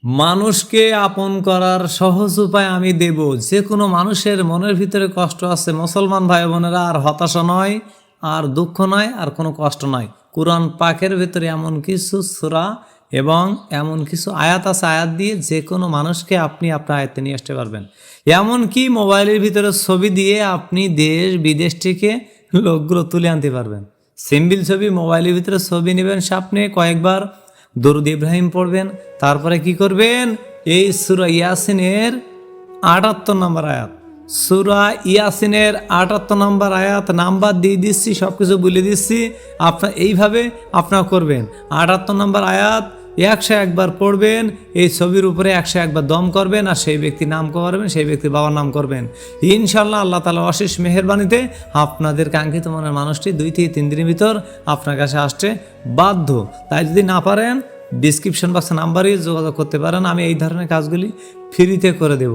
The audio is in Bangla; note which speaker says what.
Speaker 1: মানুষকে আপন করার সহজ উপায় আমি দেব। যে কোনো মানুষের মনের ভিতরে কষ্ট আছে মুসলমান ভাই বোনেরা, আর হতাশা নয়, আর দুঃখ নয়, আর কোনো কষ্ট নয়। কুরআন পাকের ভিতরে এমন কিছু সূরা এবং এমন কিছু আয়াত আছে, আয়াত দিয়ে যে কোনো মানুষকে আপনি আপনার আয়ত্তে নিয়ে আসতে পারবেন। এমনকি মোবাইলের ভিতরে ছবি দিয়ে আপনি দেশ বিদেশ থেকে লোকগুলো তুলে আনতে পারবেন। সিম্পল ছবি, মোবাইলের ভিতরে ছবি নেবেন, সামনে কয়েকবার দরুদ ইব্রাহিম পড়বেন, তারপরে কি করবেন, এই সূরা ইয়াসিনের ৭৮ নম্বর আয়াত, সূরা ইয়াসিনের ৭৮ নম্বর আয়াত নাম্বার দিয়ে দিচ্ছি, সব কিছু বলে দিচ্ছি। আপনার এইভাবে আপনারা করবেন। ৭৮ নম্বর আয়াত ১০১ বার পড়বেন, এই ছবির উপরে ১০১ বার দম করবেন, আর সেই ব্যক্তির নাম করবেন, সেই ব্যক্তির বাবার নাম করবেন। ইনশাল্লাহ আল্লাহ তাআলা অশেষ মেহেরবানিতে আপনাদের কাঙ্ক্ষিত মনের মানুষটি ২ থেকে ৩ দিনের ভিতর আপনার কাছে আসতে বাধ্য। তাই যদি না পারেন, ডিসক্রিপশন বক্সে নাম্বারে যোগাযোগ করতে পারেন। আমি এই ধরনের কাজগুলি ফ্রিতে করে দেব।